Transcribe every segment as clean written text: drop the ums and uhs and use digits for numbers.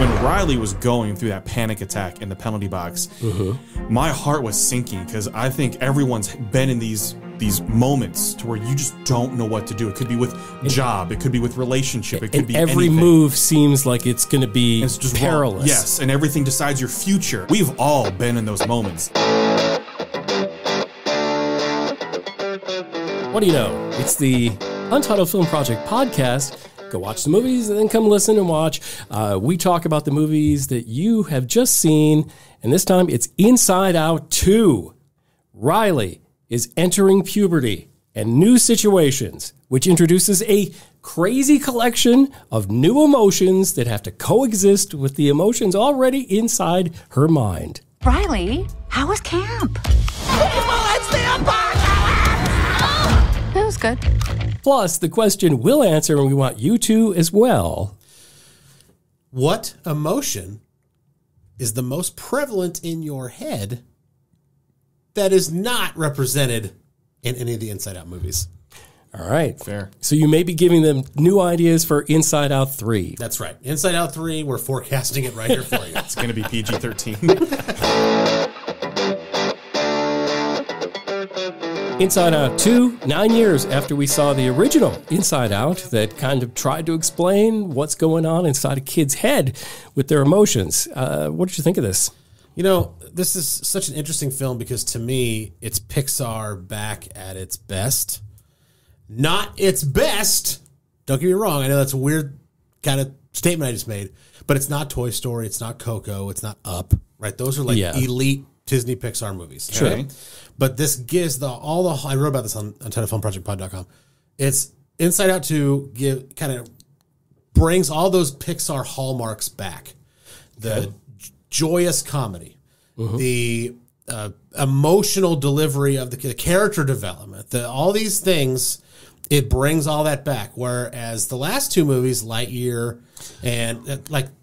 when Riley was going through that panic attack in the penalty box, my heart was sinking because I think everyone's been in these moments to where you just don't know what to do. It could be with job, it could be with relationship, it could be every anything. move seems like it's going to be It's just perilous. wrong. Yes, and everything decides your future. We've all been in those moments. What do you know? It's the Untitled Film Project podcast. Go watch the movies and then come listen and watch. We talk about the movies that you have just seen, and this time it's Inside Out 2. Riley is entering puberty and new situations, which introduces a crazy collection of new emotions that have to coexist with the emotions already inside her mind. Riley, how was camp? It was good. Plus, the question we'll answer, and we want you to as well. What emotion is the most prevalent in your head that is not represented in any of the Inside Out movies? All right. Fair. So you may be giving them new ideas for Inside Out 3. That's right. Inside Out 3, we're forecasting it right here for you. It's going to be PG-13. Inside Out 2, 9 years after we saw the original Inside Out that kind of tried to explain what's going on inside a kid's head with their emotions. What did you think of this? You know, this is such an interesting film because to me, it's Pixar back at its best. Not its best. Don't get me wrong. I know that's a weird kind of statement I just made, but it's not Toy Story. It's not Coco. It's not Up, right? Those are like elite Disney Pixar movies. Sure. Okay? But this gives I wrote about this on TitleFilmProjectPod.com. It's Inside Out 2 kind of brings all those Pixar hallmarks back. The joyous comedy, the emotional delivery of the character development, all these things, it brings all that back. Whereas the last two movies, Lightyear, and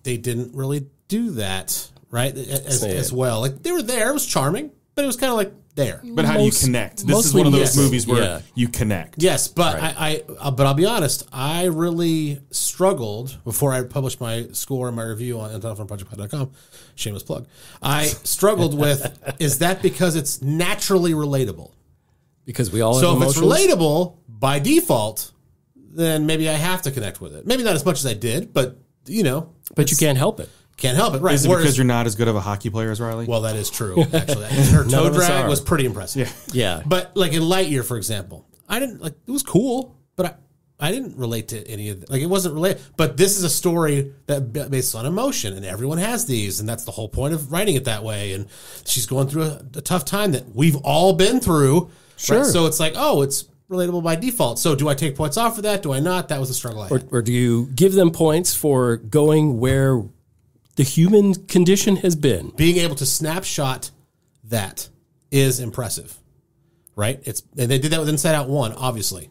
they didn't really do that, right? As well. Like they were there, it was charming, but it was kind of like there. But how do you connect? This is one of those movies where you connect. Yes, but but I'll be honest, I really struggled before I published my score and my review on TitleFilmProjectPod.com. Shameless plug. I struggled with, is that because it's naturally relatable? Because we all have So if emotions? it's relatable by default, then maybe I have to connect with it. Maybe not as much as I did, but But you can't help it. Can't help it, right? Is it because you're not as good of a hockey player as Riley? Well, that is true. Actually, her toe of us drag are. was pretty impressive. Yeah. But like in Lightyear, for example, I didn't it was cool, but I didn't relate to any of it. Like it wasn't related. But this is a story that based on emotion, and everyone has these, and that's the whole point of writing it that way. And she's going through a tough time that we've all been through. Sure. Right? So it's like, it's relatable by default. So do I take points off for that? Do I not? That was the struggle I had. Or do you give them points for going where the human condition has been? Being able to snapshot that is impressive, right? And they did that with Inside Out 1, obviously.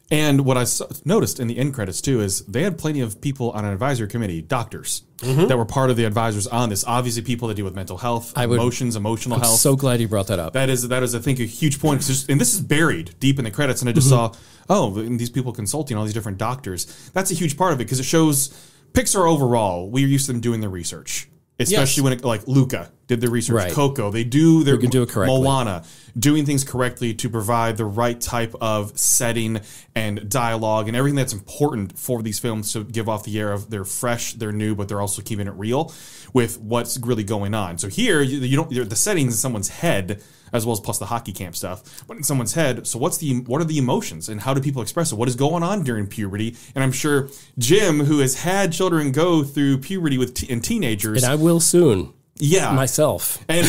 And what I noticed in the end credits, too, is they had plenty of people on an advisory committee, doctors, that were part of the advisors on this. Obviously, people that deal with mental health, emotional health. I'm so glad you brought that up. That is, I think, a huge point. And this is buried deep in the credits. And I just saw, and these people consulting, all these different doctors. That's a huge part of it because it shows Pixar overall, we're used to them doing their research. Especially when like Luca did the research, Right. Coco, they do their can do it correctly. Moana, doing things correctly to provide the right type of setting and dialogue and everything that's important for these films to give off the air of they're fresh, they're new, but they're also keeping it real with what's really going on. So here, you don't the settings in someone's head as well as plus the hockey camp stuff, but in someone's head. So what are the emotions and how do people express it? What is going on during puberty? And I'm sure Jim, who has had children go through puberty and teenagers, And I will soon. Yeah, Myself. and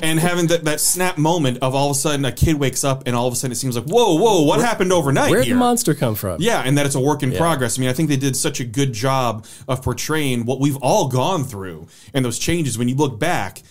having that snap moment of all of a sudden a kid wakes up and all of a sudden it seems like whoa, what happened overnight? Where'd here? the monster come from? Yeah, and that it's a work in progress. I mean, I think they did such a good job of portraying what we've all gone through and those changes. When you look back,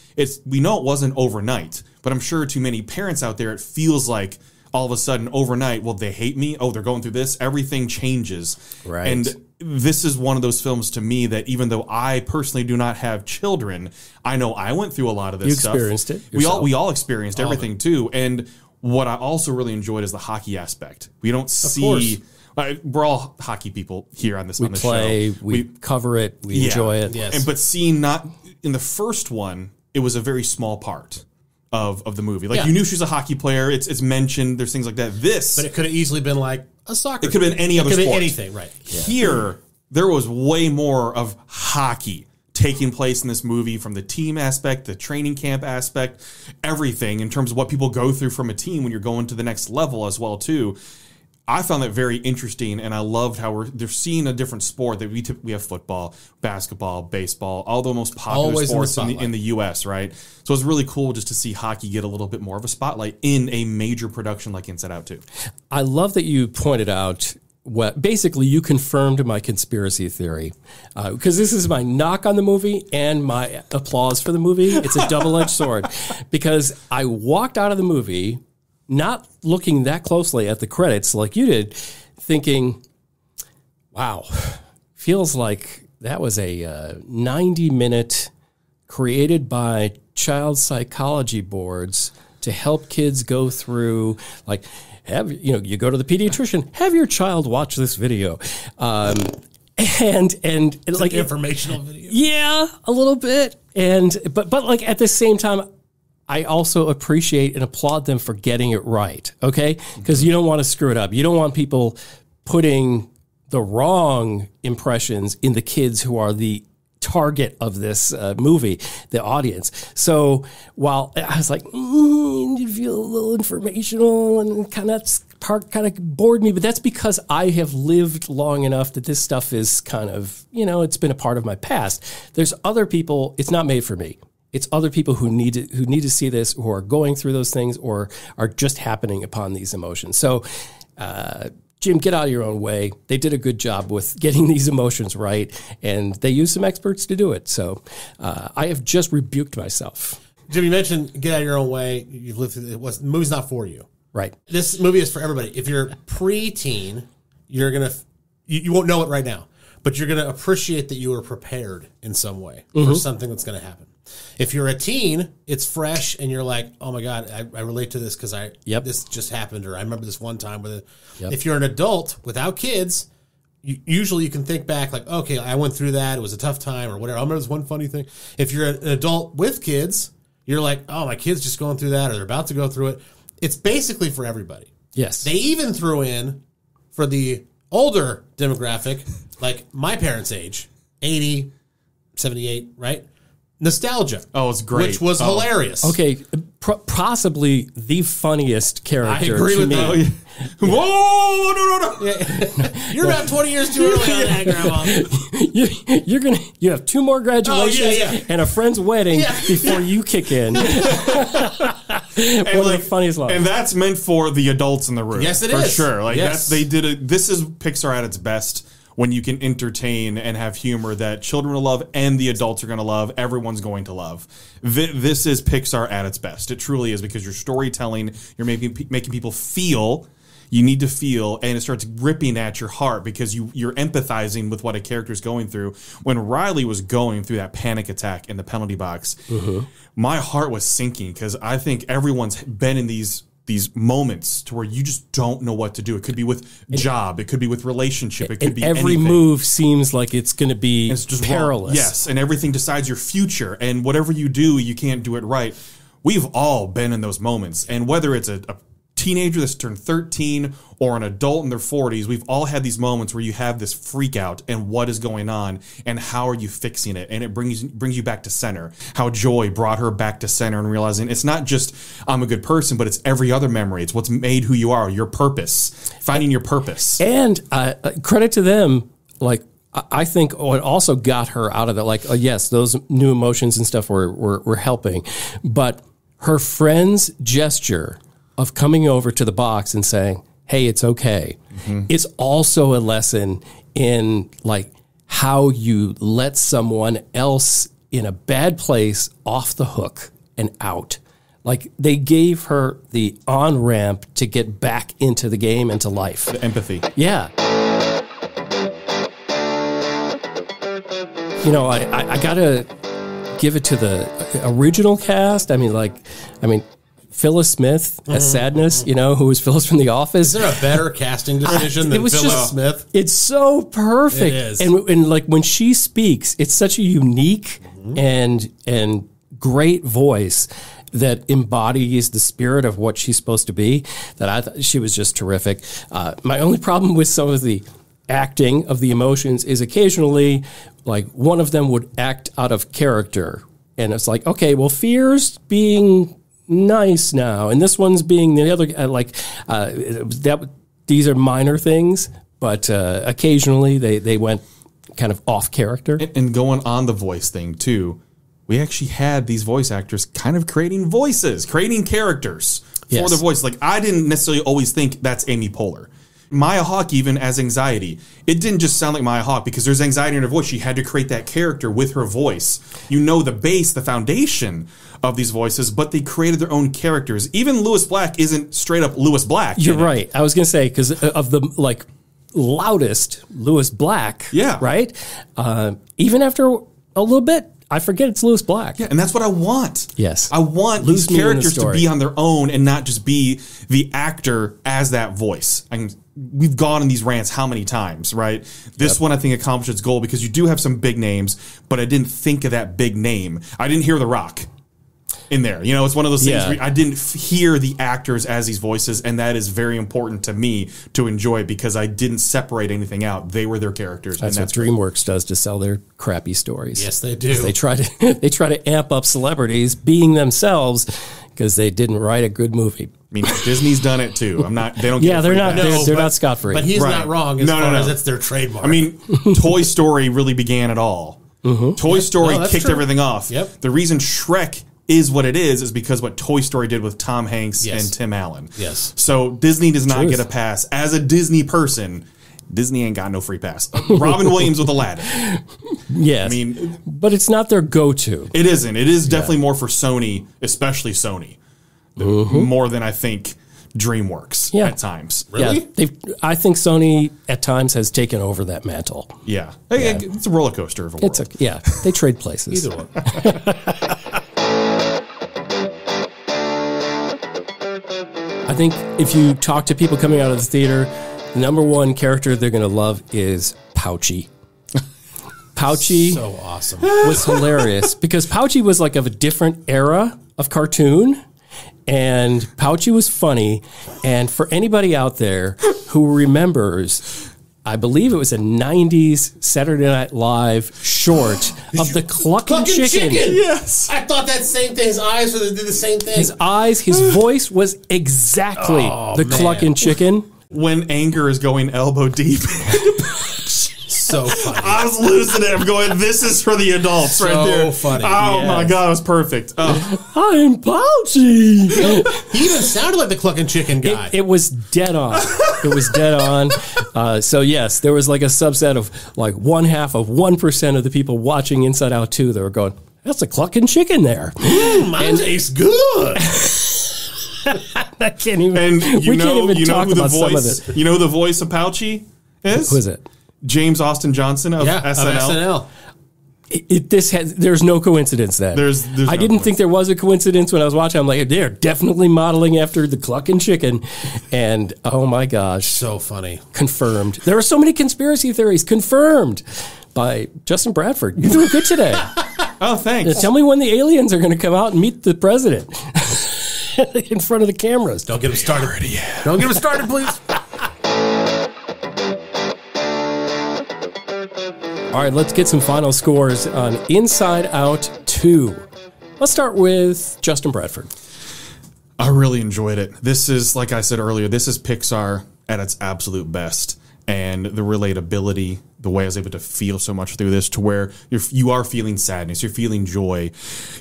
we know it wasn't overnight, but I'm sure to many parents out there, it feels like all of a sudden overnight, well, they hate me. Oh, they're going through this. Everything changes. Right. And this is one of those films to me that even though I personally do not have children, I know I went through a lot of this stuff. You experienced it We all experienced everything too. And what I also really enjoyed is the hockey aspect. We don't see We're all hockey people here on this. We on the play, show. we cover it, we enjoy it. Yes. But seeing not in the first one, it was a very small part of the movie. Like Yeah. you knew she's a hockey player. It's mentioned. There's things like that. But it could have easily been like a soccer. It could have been any other It could have sport. been anything, right? Here, there was way more of hockey taking place in this movie, from the team aspect, the training camp aspect, everything in terms of what people go through from a team when you're going to the next level as well too. I found that very interesting, and I loved how they're seeing a different sport that we have football, basketball, baseball, all the most popular Always in the sports in the spotlight. U.S., right? So it's really cool just to see hockey get a little bit more of a spotlight in a major production like Inside Out 2. I love that you pointed out what basically you confirmed my conspiracy theory, because this is my knock on the movie and my applause for the movie. It's a double-edged sword, because I walked out of the movie not looking that closely at the credits like you did, thinking, wow, feels like that was a 90-minute created by child psychology boards to help kids go through, like, you go to the pediatrician, have your child watch this video. And like Informational video. yeah, a little bit. But like at the same time, I also appreciate and applaud them for getting it right. Okay. Because you don't want to screw it up. You don't want people putting the wrong impressions in the kids who are the target of this movie, the audience. So while I was like, you feel a little informational and kind of bored me, but that's because I have lived long enough that this stuff is kind of, it's been a part of my past. There's other people, it's not made for me. It's other people who need to see this, who are going through those things or are just happening upon these emotions. So, Jim, get out of your own way. They did a good job with getting these emotions right, and they used some experts to do it. So I have just rebuked myself. Jim, you mentioned get out of your own way. You've lived through it. The movie's not for you. Right. This movie is for everybody. If you're preteen, you're going to, you won't know it right now, but you're going to appreciate that you were prepared in some way for something that's going to happen. If you're a teen, it's fresh and you're like, oh my God, I relate to this because this just happened, or I remember this one time with it. Yep. If you're an adult without kids, usually you can think back like, okay, I went through that. It was a tough time or whatever. I remember this one funny thing. If you're an adult with kids, you're like, oh, my kid's just going through that or they're about to go through it. It's basically for everybody. Yes. They even threw in for the older demographic, like my parents' age, 80, 78, right? Nostalgia. Oh, it's great. Which was hilarious. Okay, possibly the funniest character I agree to with me. that. Whoa, no. You're about 20 years too early on that, Grandma. You have 2 more graduations yeah. and a friend's wedding before you kick in. One of the funniest lines. And that's meant for the adults in the room. Yes, it for is. sure. Like Yes. this is Pixar at its best, when you can entertain and have humor that children will love and the adults are going to love. Everyone's going to love. This is Pixar at its best. It truly is, because you're storytelling, you're making people feel. You need to feel, and it starts ripping at your heart because you're empathizing with what a character is going through. When Riley was going through that panic attack in the penalty box, my heart was sinking, because I think everyone's been in these moments to where you just don't know what to do. It could be with job, it could be with relationship, it could be every anything. move seems like it's going to be It's just perilous. wrong. Yes, and everything decides your future, and whatever you do, you can't do it right. We've all been in those moments, and whether it's a teenager that's turned 13 or an adult in their 40s, we've all had these moments where you have this freak out and what is going on and how are you fixing it, and it brings you back to center. How Joy brought her back to center and realizing it's not just I'm a good person, but it's every other memory. It's what's made who you are, your purpose, finding your purpose. And credit to them, like, I think what also got her out of that, like, yes, those new emotions and stuff were helping, but her friend's gesture of coming over to the box and saying, hey, it's okay, is also a lesson in, like, how you let someone else in a bad place off the hook and out. Like, they gave her the on-ramp to get back into the game and to life. The empathy. Yeah. I got to give it to the original cast. I mean, Phyllis Smith as Sadness, you know, who was Phyllis from The Office. Is there a better casting decision than Phyllis Smith? It's so perfect. It is. And like when she speaks, it's such a unique and great voice that embodies the spirit of what she's supposed to be, that I thought she was just terrific. My only problem with some of the acting of the emotions is occasionally, like, one of them would act out of character. And it's like, okay, well, Fear's being nice now, and this one's being the other, these are minor things, but occasionally they went kind of off character. And going on the voice thing, too, we actually had these voice actors kind of creating voices, creating characters for the voice. Like, I didn't necessarily always think that's Amy Poehler. Maya Hawke, even as anxiety, it didn't just sound like Maya Hawke because there's anxiety in her voice. She had to create that character with her voice. You know the base, the foundation of these voices, but they created their own characters. Even Lewis Black isn't straight up Lewis Black. You're right. I was going to say, because of the, like, loudest Lewis Black, right? Even after a little bit, I forget it's Lewis Black. Yeah, and that's what I want. Yes. I want these characters to be on their own and not just be the actor as that voice. We've gone in these rants how many times, right? This one, I think, accomplished its goal because you do have some big names, but I didn't think of that big name. I didn't hear The Rock in there. You know, it's one of those things where I didn't hear the actors as these voices, and that is very important to me to enjoy because I didn't separate anything out. They were their characters. That's what DreamWorks does to sell their crappy stories. Yes, they do. They try to amp up celebrities being themselves because they didn't write a good movie. I mean, Disney's done it too. They don't. Yeah, they're not. They're not scot-free. But he's not wrong as far as it's their trademark. I mean, Toy Story really began it all. Toy Story kicked everything off. Yep. The reason Shrek is what it is because what Toy Story did with Tom Hanks and Tim Allen. Yes. So Disney does not get a pass. As a Disney person, Disney ain't got no free pass. Robin Williams with Aladdin. Yes. I mean, but it's not their go-to. It isn't. It is definitely more for Sony, especially Sony. More than I think DreamWorks at times. Really? Yeah, I think Sony at times has taken over that mantle. Yeah. It's a roller coaster of a world. They trade places. Either one. I think if you talk to people coming out of the theater, the number one character they're going to love is Pouchy. Pouchy so awesome. was hilarious because Pouchy was like of a different era of cartoon, and Pouchy was funny. And for anybody out there who remembers, I believe it was a 90s Saturday Night Live short of the Cluckin' Chicken. Yes. I thought that same thing. His eyes did the same thing. His eyes, his voice was exactly the Cluckin' Chicken. When anger is going elbow deep. So funny. I was losing it. I'm going, this is for the adults right there. So funny. Oh my God, it was perfect. Oh. I'm Pouchy. He even sounded like the Cluckin' Chicken guy. It was dead on. It was dead on. So yes, there was like a subset of like 1/2% of the people watching Inside Out 2 that were going, that's a Cluckin' Chicken there. Mine tastes good. I can't even. And we can't even talk who the about some of voice, it. you know who the voice of Pouchy is? Who is it? James Austin Johnson of SNL. Of SNL. There's no coincidence then. There's I didn't think there was a coincidence when I was watching. I'm like, they're definitely modeling after the Cluckin' Chicken. And oh my gosh. So funny. Confirmed. There are so many conspiracy theories confirmed by Justin Bradford. You're doing good today. Oh, thanks. Tell me when the aliens are going to come out and meet the president in front of the cameras. Don't get him started. Don't get him started, please. All right, let's get some final scores on Inside Out 2. Let's start with Justin Bradford. I really enjoyed it. This is, like I said earlier, this is Pixar at its absolute best. And the relatability, the way I was able to feel so much through this, to where you are feeling sadness, you're feeling joy,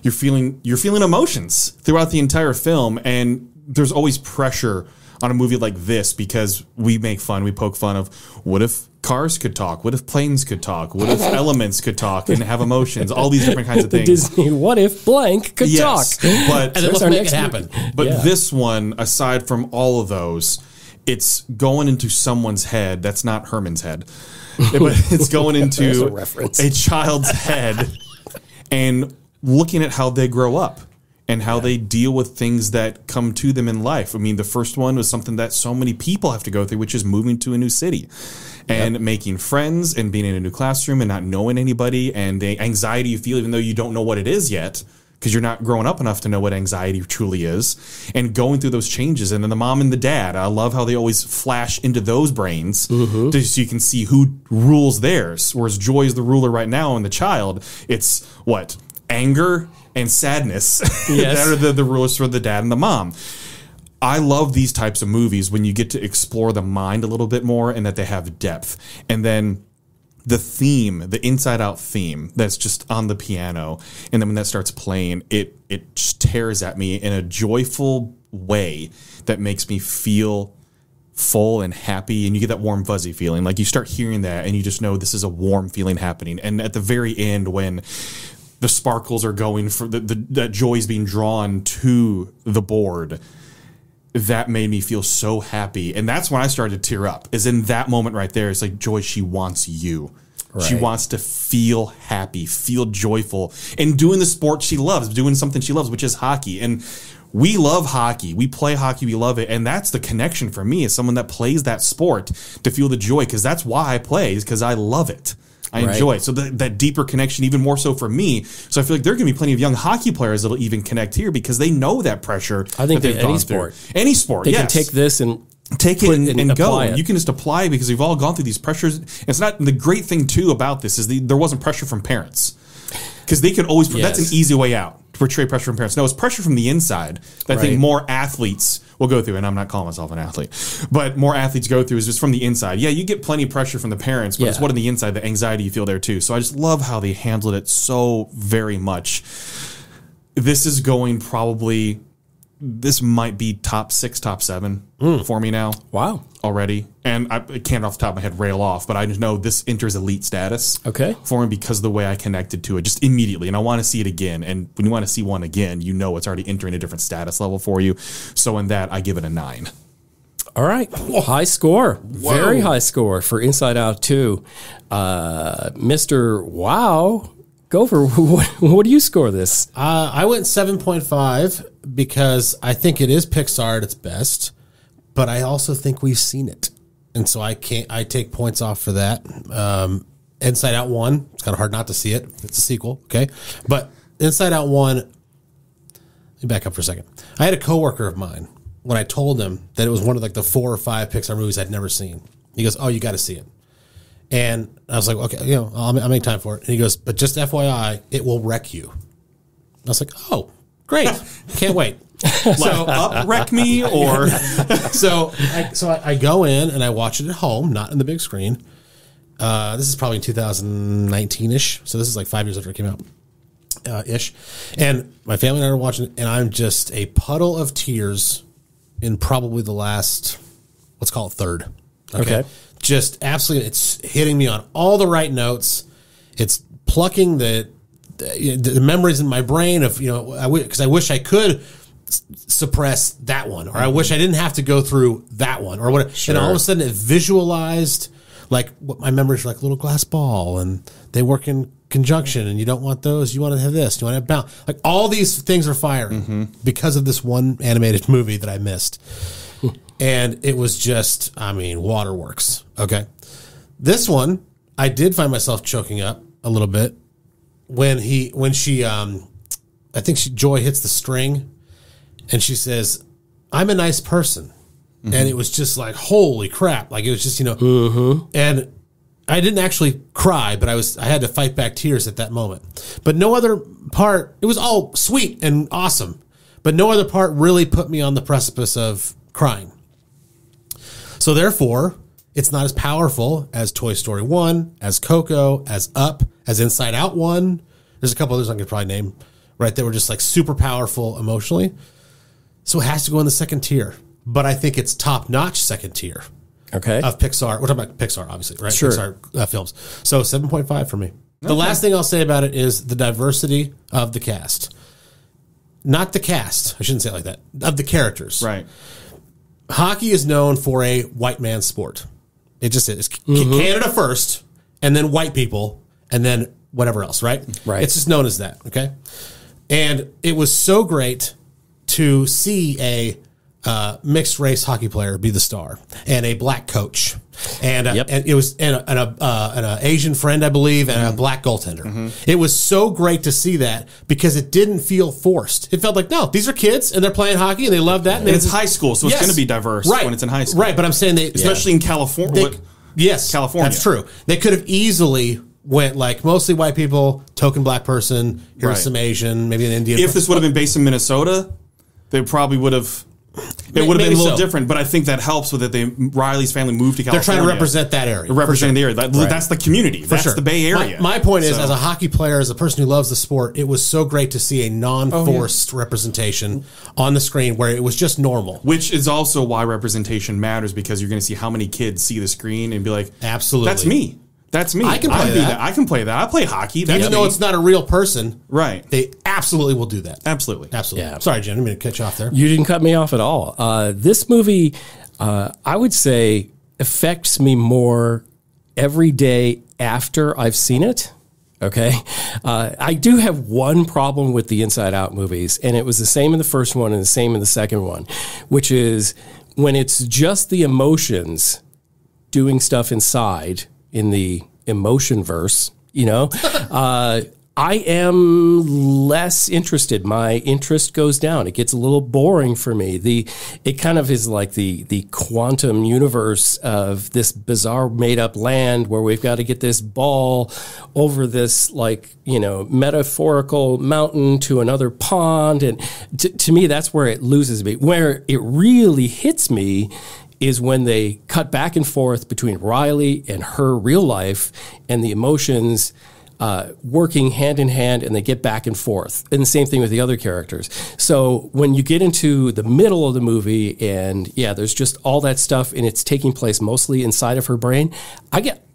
you're feeling emotions throughout the entire film. And there's always pressure on a movie like this because we poke fun of what if cars could talk, what if planes could talk, what if elements could talk and have emotions, all these different kinds of things. Disney, what if blank could talk? But and then let's make it happen. But this one, aside from all of those, it's going into someone's head. That's not Herman's head. But it's going into a child's head and looking at how they grow up and how they deal with things that come to them in life. I mean, the first one was something that so many people have to go through, which is moving to a new city and making friends and being in a new classroom and not knowing anybody, and the anxiety you feel even though you don't know what it is yet, because you're not growing up enough to know what anxiety truly is, and going through those changes. And then the mom and the dad, I love how they always flash into those brains so you can see who rules theirs. Whereas Joy is the ruler right now, and the child, it's what? Anger and sadness. Yes. That are the rulers for the dad and the mom. I love these types of movies when you get to explore the mind a little bit more and that they have depth. And then the theme, the Inside Out theme that's just on the piano, and then when that starts playing, it just tears at me in a joyful way that makes me feel full and happy, and you get that warm fuzzy feeling. Like you start hearing that and you just know this is a warm feeling happening. And at the very end, when the sparkles are going for that joy's being drawn to the board, that made me feel so happy. And that's when I started to tear up, is in that moment right there. It's like, Joy, she wants you. Right. She wants to feel happy, feel joyful, and doing the sport she loves, doing something she loves, which is hockey. And we love hockey. We play hockey. We love it. And that's the connection for me, as someone that plays that sport, to feel the joy, because that's why I play, is because I love it. I enjoy it. So that deeper connection, even more so for me. So I feel like there are going to be plenty of young hockey players that'll even connect here because they know that pressure. I think that any sport. Any sport, they can take this and take it and go. It. You can just apply it because we've all gone through these pressures. It's not the great thing too about this is there wasn't pressure from parents, because they could always. That's an easy way out to portray pressure from parents. No, it's pressure from the inside that I think more athletes will go through. And I'm not calling myself an athlete, but more athletes go through is just from the inside. Yeah, you get plenty of pressure from the parents, but it's what on the inside, the anxiety you feel there too. So I just love how they handled it so very much. This is going probably. This might be top 6, top 7 for me now. Wow. Already. And I can't off the top of my head rail off, but I just know this enters elite status for me because of the way I connected to it just immediately. And I want to see it again. And when you want to see one again, you know it's already entering a different status level for you. So in that, I give it a 9. All right. High score. Whoa. Very high score for Inside Out 2. Mr. Wow. Gopher, what do you score this? I went 7.5 because I think it is Pixar at its best, but I also think we've seen it, and so I take points off for that. Inside Out 1, it's kind of hard not to see it. It's a sequel, okay? But Inside Out 1, let me back up for a second. I had a coworker of mine when I told him that it was one of like the 4 or 5 Pixar movies I'd never seen. He goes, "Oh, you got to see it." And I was like, okay, I'll make time for it. And he goes, "But just FYI, it will wreck you." I was like, "Oh, great. Can't wait." So wreck me or... So I go in and I watch it at home, not in the big screen. This is probably 2019-ish. So this is like 5 years after it came out, ish. And my family and I are watching it, and I'm just a puddle of tears in probably the last, let's call it third. Okay. Just absolutely, it's hitting me on all the right notes. It's plucking the memories in my brain of, because I wish I could suppress that one, or I wish I didn't have to go through that one, or whatever. Sure. And all of a sudden it visualized like what my memories are, like a little glass ball, and they work in conjunction, and you don't want those. You want to have this. You want to have balance. Like all these things are firing because of this one animated movie that I missed. And it was just, waterworks. Okay. This one, I did find myself choking up a little bit when she, I think Joy hits the string and she says, "I'm a nice person." And it was just like, holy crap. Like it was just, and I didn't actually cry, but I had to fight back tears at that moment. But no other part, it was all sweet and awesome, but no other part really put me on the precipice of crying. So therefore, it's not as powerful as Toy Story 1, as Coco, as Up, as Inside Out 1. There's a couple others I could probably name, right? That were just like super powerful emotionally. So it has to go in the second tier. But I think it's top-notch second tier of Pixar. We're talking about Pixar, obviously, right? Sure. Pixar films. So 7.5 for me. Okay. The last thing I'll say about it is the diversity of the cast. Not the cast. I shouldn't say it like that. Of the characters. Right. Hockey is known for a white man sport. It just is. Canada first, and then white people, and then whatever else, right? Right. It's just known as that, okay? And it was so great to see a mixed race hockey player be the star, and a black coach, and it was an Asian friend, I believe, and a black goaltender. It was so great to see that because it didn't feel forced. It felt like, no, these are kids and they're playing hockey and they love that. And it's high school, so it's going to be diverse when it's in high school, right? But I'm saying especially in California. Yes, California. That's true. They could have easily went like mostly white people, token black person, here's some Asian, maybe an Indian. If this would have been based in Minnesota, they probably would have. It would have been a little different, but I think that helps with it. Riley's family moved to California. They're trying to represent that area. Representing the area. That's the community. That's the Bay Area. My point is, as a hockey player, as a person who loves the sport, it was so great to see a non-forced representation on the screen where it was just normal. Which is also why representation matters, because you're going to see how many kids see the screen and be like, absolutely, that's me. That's me. I can play that. I can play that. I play hockey. Even though it's not a real person, right? They absolutely will do that. Absolutely. Yeah. Sorry, Jen. I'm going to cut you off there. You didn't cut me off at all. This movie, I would say, affects me more every day after I've seen it. Okay. I do have one problem with the Inside Out movies, and it was the same in the first one and the same in the second one, which is when it's just the emotions doing stuff inside in the emotion verse, I am less interested. My interest goes down. It gets a little boring for me. It kind of is like the quantum universe of this bizarre made up land where we've got to get this ball over this metaphorical mountain to another pond. And to me, that's where it loses me. Where it really hits me is when they cut back and forth between Riley and her real life and the emotions working hand in hand, and they get back and forth. And the same thing with the other characters. So when you get into the middle of the movie and, there's just all that stuff and it's taking place mostly inside of her brain, I get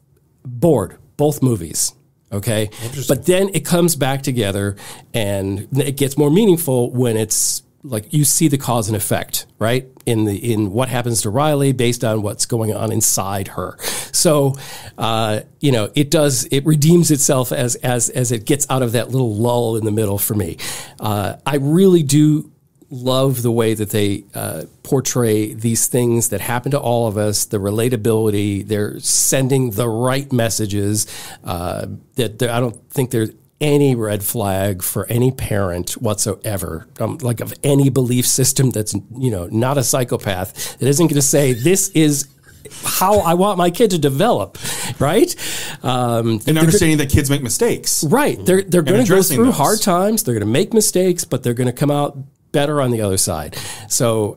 bored, both movies. Okay. But then it comes back together and it gets more meaningful when it's like you see the cause and effect, right? In what happens to Riley based on what's going on inside her. So, it redeems itself as it gets out of that little lull in the middle for me. I really do love the way that they portray these things that happen to all of us, the relatability. They're sending the right messages. I don't think there's any red flag for any parent whatsoever, like of any belief system that's, not a psychopath that isn't going to say, this is how I want my kid to develop, right? And understanding that kids make mistakes. Right. They're going to go through hard times. They're going to make mistakes, but they're going to come out better on the other side. So,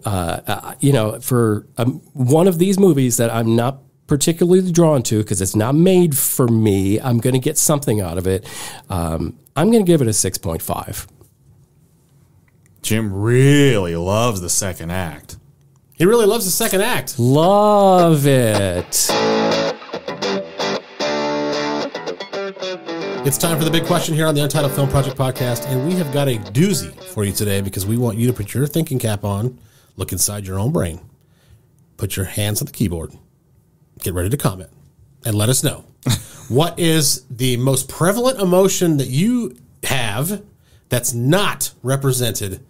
for one of these movies that I'm not particularly drawn to because it's not made for me, I'm going to get something out of it. I'm going to give it a 6.5. Jim really loves the second act. He really loves the second act. Love it. It's time for the big question here on the Untitled Film Project podcast, and we have got a doozy for you today because we want you to put your thinking cap on, look inside your own brain, put your hands on the keyboard, get ready to comment, and let us know what is the most prevalent emotion that you have that's not represented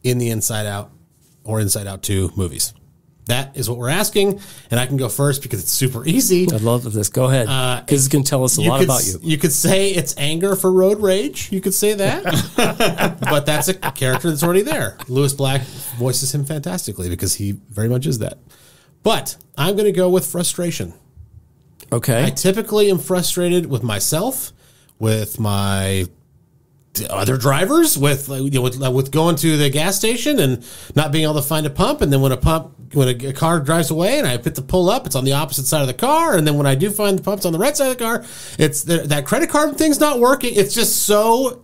in the Inside Out or Inside Out 2 movies. That is what we're asking, and I can go first because it's super easy. I love this. Go ahead, because it can tell us a lot about you. You could say it's anger for road rage. You could say that, but that's a character that's already there. Lewis Black voices him fantastically because he very much is that. But I'm going to go with frustration. Okay. I typically am frustrated with myself, with my other drivers, with going to the gas station and not being able to find a pump, and then when a car drives away and I hit the pull up, it's on the opposite side of the car, and then when I do find the pumps on the right side of the car, it's that credit card thing's not working. It's just so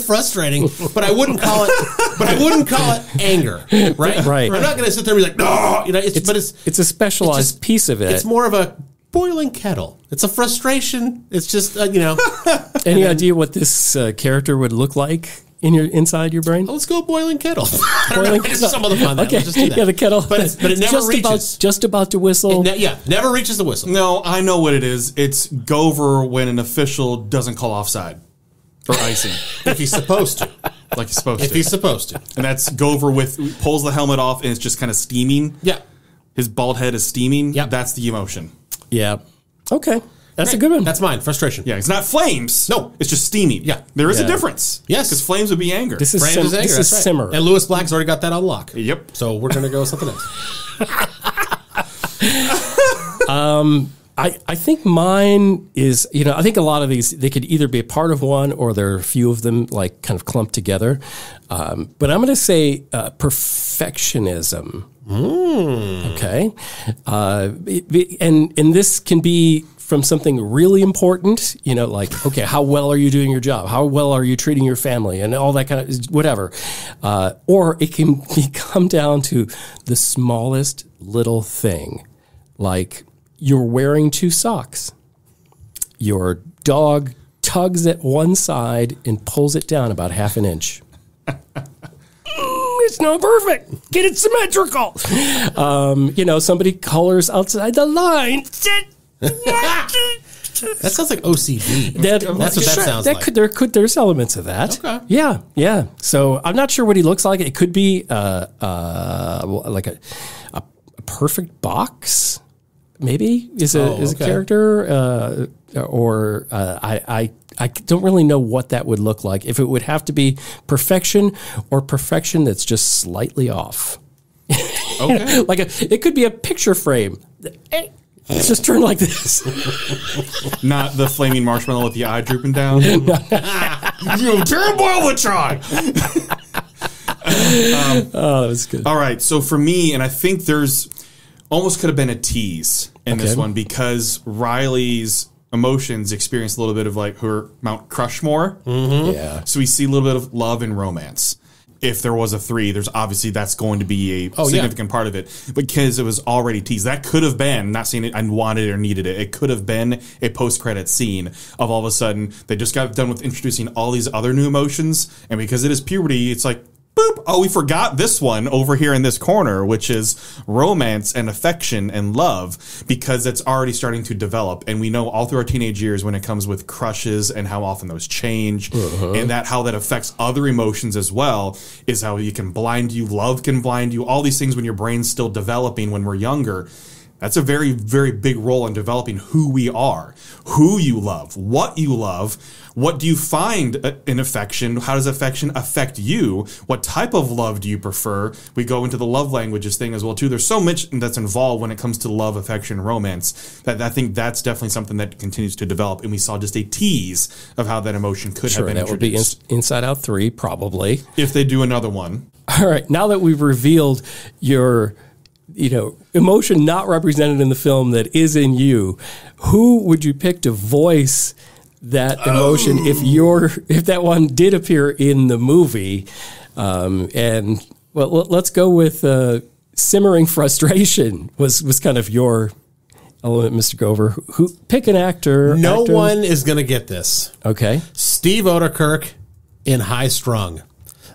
frustrating, but I wouldn't call it anger, right? Right. I'm not going to sit there and be like, no, it's a specialized piece of it. It's more of a boiling kettle. It's a frustration. It's just, Any idea what this character would look like inside your brain? Let's go boiling kettle. Boiling kettle. Some other fun. Okay. Let's just do that. Yeah, the kettle. But it never reaches. Just about to whistle. Never reaches the whistle. No, I know what it is. It's Gover when an official doesn't call offside or icing. If he's supposed to. like he's supposed If to. he's supposed to. And that's Gover pulls the helmet off and it's just kind of steaming. Yeah. His bald head is steaming. Yep. That's the emotion. Yeah. Okay. That's a good one. That's mine. Frustration. Yeah, it's not flames. No. It's just steaming. Yeah. There is Yeah. a difference. Yes. Because flames would be anger. This is, Brand is anger, this is that's right. simmer. And Lewis Black's already got that on lock. Yep. So we're going to go with something else. I think mine is, I think a lot of these, they could either be a part of one or there are a few of them like kind of clumped together. But I'm going to say perfectionism. Okay. And this can be from something really important, like, okay, how well are you doing your job? How well are you treating your family and all that kind of whatever. Or it can come down to the smallest little thing, like you're wearing 2 socks. Your dog tugs at one side and pulls it down about half an inch. It's not perfect. Get it symmetrical. Somebody colors outside the line. That sounds like OCD. That's what that sounds like. There's elements of that. Okay. Yeah. So I'm not sure what he looks like. It could be like a perfect box. Maybe is a character, or I don't really know what that would look like. If it would have to be perfection or perfection that's just slightly off. Okay. It could be a picture frame. It's just turned like this. Not the flaming marshmallow with the eye drooping down. You terrible try. Oh, that was good. All right. So for me, and I think there's almost could have been a tease in this one because Riley's emotions experience a little bit of like her Mount Crushmore. Mm-hmm. Yeah. So we see a little bit of love and romance. If there was a 3, there's obviously that's going to be a significant part of it because it was already teased. That could have been, not saying it, I wanted it or needed it. It could have been a post-credit scene of all of a sudden they just got done with introducing all these other new emotions. And because it is puberty, it's like, boop, oh, we forgot this one over here in this corner, which is romance and affection and love, because it's already starting to develop. And we know all through our teenage years when it comes with crushes and how often those change and that how that affects other emotions as well is how it can blind you. Love can blind you. All these things when your brain's still developing when we're younger. That's a very, very big role in developing who we are, who you love, what you love. What do you find in affection? How does affection affect you? What type of love do you prefer? We go into the love languages thing as well, too. There's so much that's involved when it comes to love, affection, romance that I think that's definitely something that continues to develop. And we saw just a tease of how that emotion could have been that would be introduced. Inside Out 3, probably. If they do another one. All right. Now that we've revealed your emotion not represented in the film that is in you, who would you pick to voice that emotion if that one did appear in the movie? And well, let's go with simmering frustration was kind of your element, Mr. Gover. Who pick an actor? No one is going to get this. Okay. Steve Odekirk in High Strung.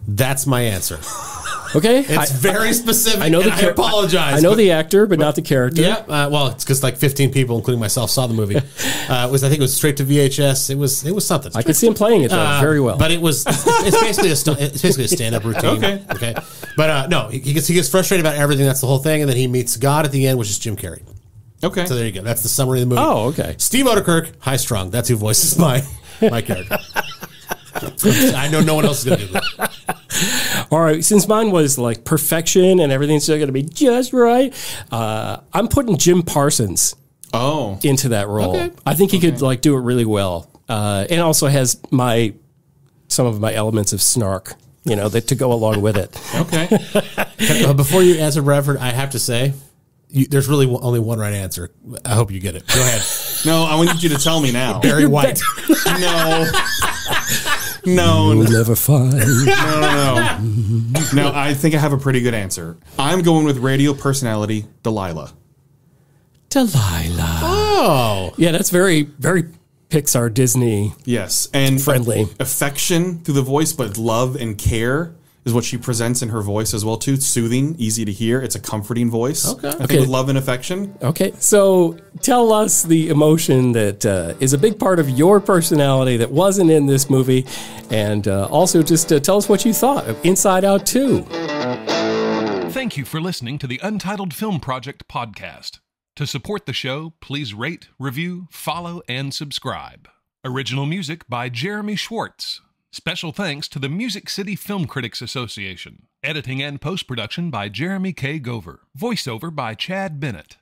That's my answer. Okay, It's very specific. I know and the I apologize. I know the actor, but not the character. Yeah, well, it's because like 15 people, including myself, saw the movie. I think it was straight to VHS. It was something. I could see him playing it though very well. But it's basically a stand up routine. Okay. But no, he gets frustrated about everything. That's the whole thing, and then he meets God at the end, which is Jim Carrey. Okay. So there you go. That's the summary of the movie. Oh, okay. Steve Odekirk, High Strung. That's who voices my character. I know no one else is going to do that. All right, since mine was like perfection and everything's still going to be just right, I'm putting Jim Parsons into that role. Okay. I think he could like do it really well, and also has some of my elements of snark, that to go along with it. Okay. Before you answer, Bradford, I have to say, there's really only one right answer. I hope you get it. Go ahead. No, I want you to tell me now. Barry White. No. You'll never find. No, I think I have a pretty good answer. I'm going with radio personality Delilah. Oh. Yeah, that's very, very Pixar, Disney. Yes. And friendly. Affection through the voice, but love and care is what she presents in her voice as well too. Soothing, easy to hear. It's a comforting voice. Okay. I think with love and affection. Okay, so tell us the emotion that is a big part of your personality that wasn't in this movie, and also just tell us what you thought of Inside Out 2. Thank you for listening to the Untitled Film Project podcast. To support the show, please rate, review, follow, and subscribe. Original music by Jeremy Schwartz. Special thanks to the Music City Film Critics Association. Editing and post-production by Jeremy K. Gover. Voiceover by Chad Bennett.